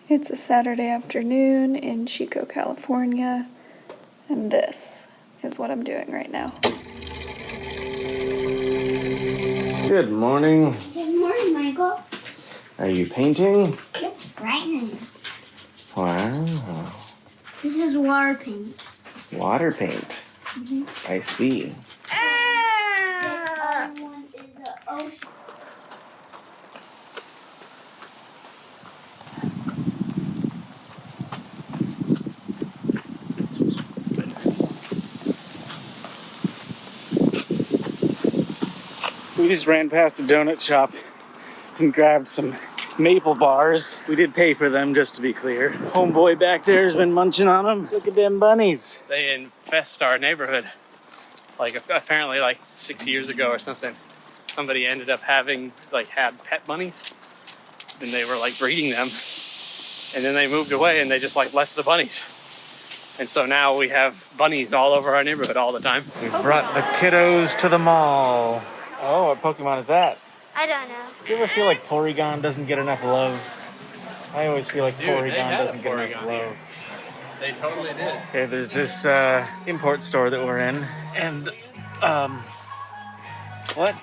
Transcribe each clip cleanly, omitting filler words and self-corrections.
It's a Saturday afternoon in Chico, California, and this is what I'm doing right now. Good morning. Good morning, Michael. Are you painting? Yep, right now. Wow. This is water paint. Water paint. Mm-hmm. I see. This other one is an ocean. We just ran past a donut shop and grabbed some maple bars. We did pay for them, just to be clear. Homeboy back there has been munching on them. Look at them bunnies. They infest our neighborhood. Like apparently like 6 years ago or something, somebody ended up having had pet bunnies and they were like breeding them. And then they moved away and they just left the bunnies. And so now we have bunnies all over our neighborhood all the time. We brought the kiddos to the mall. Oh, what Pokemon is that? I don't know. Do you ever feel like Porygon doesn't get enough love? I always feel like Porygon had doesn't get enough Porygon love. here. They totally did. Okay, there's this import store that we're in, and what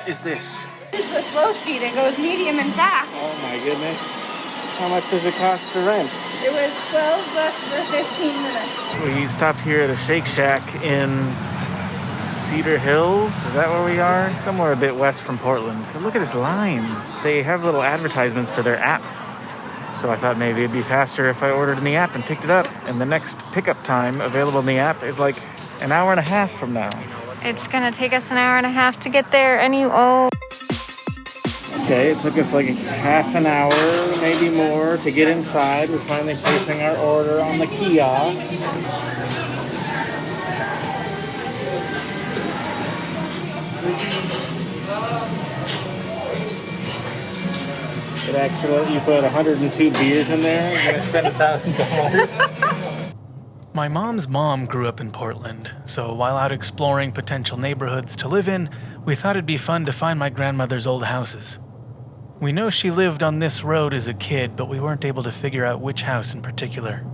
is this? This is the slow speed. It goes medium and fast. Oh my goodness. How much does it cost to rent? It was $12 for 15 minutes. We stopped here at a Shake Shack in Cedar Hills. Is that where we are? Somewhere a bit west from Portland. But look at this line. They have little advertisements for their app. So I thought maybe it'd be faster if I ordered in the app and picked it up. And the next pickup time available in the app is like an hour and a half from now. It's gonna take us an hour and a half to get there oh. Okay, it took us like half an hour, maybe more, to get inside. We're finally placing our order on the kiosk. It actually let you put 102 beers in there. You're gonna spend $1,000. My mom's mom grew up in Portland, so while out exploring potential neighborhoods to live in, we thought it'd be fun to find my grandmother's old houses. We know she lived on this road as a kid, but we weren't able to figure out which house in particular.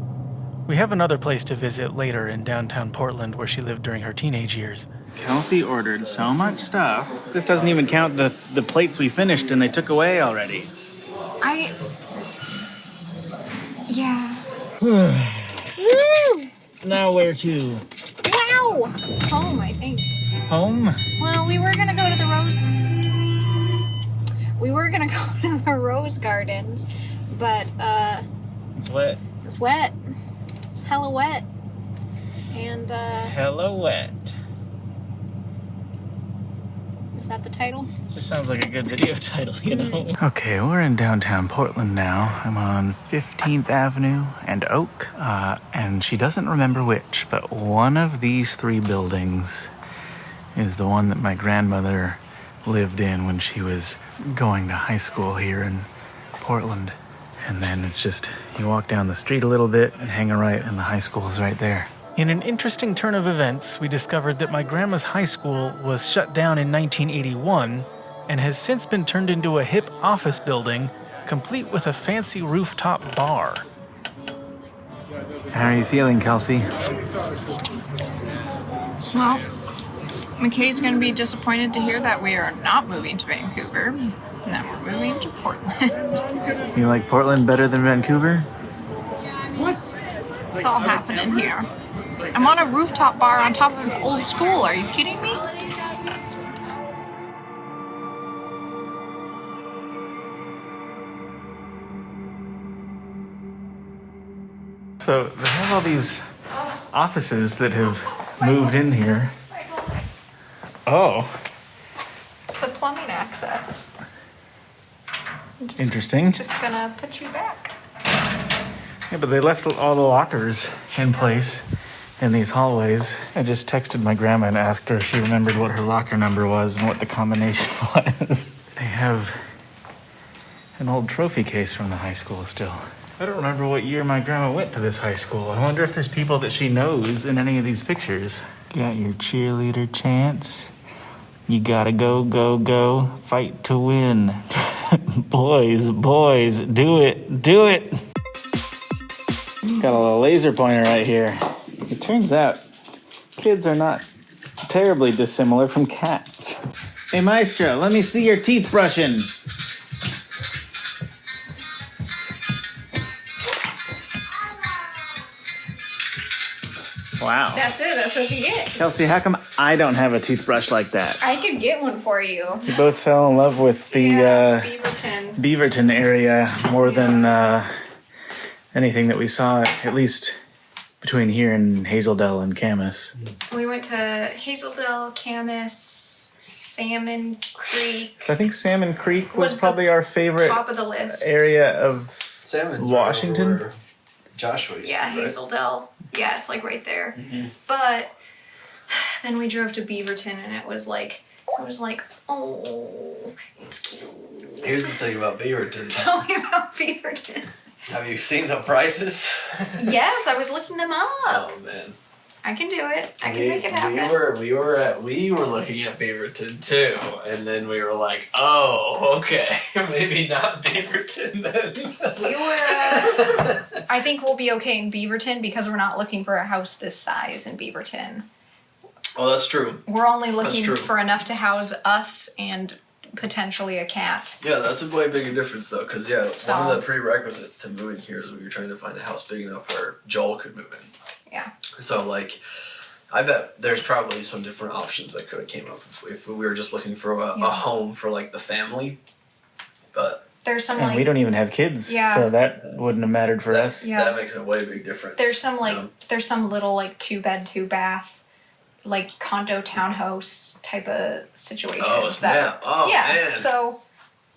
We have another place to visit later in downtown Portland where she lived during her teenage years. Kelsey ordered so much stuff. This doesn't even count the plates we finished and they took away already. Yeah. Now where to? Wow! Home, I think. Home? Well, we were gonna go to the Rose Gardens, but It's wet. it's wet. It's hella wet. And Hella wet. is that the title? Just sounds like a good video title, you know? Okay, we're in downtown Portland now. I'm on 15th Avenue and Oak. And she doesn't remember which, but one of these three buildings is the one that my grandmother lived in when she was going to high school here in Portland. And then it's just, you walk down the street a little bit and hang a right, and the high school is right there. In an interesting turn of events, we discovered that my grandma's high school was shut down in 1981 and has since been turned into a hip office building, complete with a fancy rooftop bar. How are you feeling, Kelsey? Well, McKay's going to be disappointed to hear that we are not moving to Vancouver, and that we're moving to Portland. You like Portland better than Vancouver? It's all happening here. I'm on a rooftop bar on top of an old school. Are you kidding me? So they have all these offices that have moved in here. Oh, It's the plumbing access. interesting. Just gonna put you back. Yeah, but they left all the lockers in place in these hallways. I just texted my grandma and asked her if she remembered what her locker number was and what the combination was. They have an old trophy case from the high school still. I don't remember what year my grandma went to this high school. I wonder if there's people that she knows in any of these pictures. Got your cheerleader chants. You gotta go, go, go. Fight to win. Boys, boys, do it, do it. Got a little laser pointer right here. It turns out kids are not terribly dissimilar from cats. Hey, Maestro, let me see your teeth brushing. Wow. That's it. That's what you get. Kelsey, how come I don't have a toothbrush like that? I could get one for you. We both fell in love with the Beaverton. Beaverton area more than anything that we saw, at least between here and Hazeldale and Camas. We went to Hazeldale, Camas, Salmon Creek. So I think Salmon Creek was Was the probably our favorite Top of the list. area of Salmon's Washington. right over where Joshua used Yeah, to be, right? Hazeldale. Yeah, it's like right there. But then we drove to Beaverton and it was like, oh, it's cute. Here's the thing about Beaverton. Tell me about Beaverton. Have you seen the prices? Yes, I was looking them up. Oh man. I can do it. I can make it happen. We were looking at Beaverton too, and then we were like, oh, okay, maybe not Beaverton then. We were. I think we'll be okay in Beaverton because we're not looking for a house this size in Beaverton. Oh, that's true. We're only looking true. for enough to house us and potentially a cat. Yeah, that's a way bigger difference though, because So- one of the prerequisites to moving here is we were trying to find a house big enough where Joel could move in. Yeah. So like, I bet there's probably some different options that could have came up if we were just looking for a home for like the family. But There's some And like we don't even have kids, Yeah. so that wouldn't have mattered for us. Yeah. that makes a way big difference. there's some like you know? there's some little like 2-bed 2-bath like condo townhouse type of situations. Oh snap! Oh yeah. man! So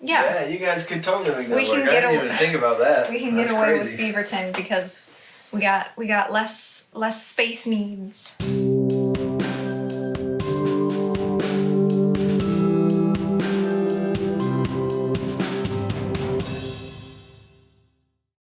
yeah, you guys could totally make that We can work. get I didn't away- even think about that. we can That's get away crazy. with Beaverton because we got less space needs.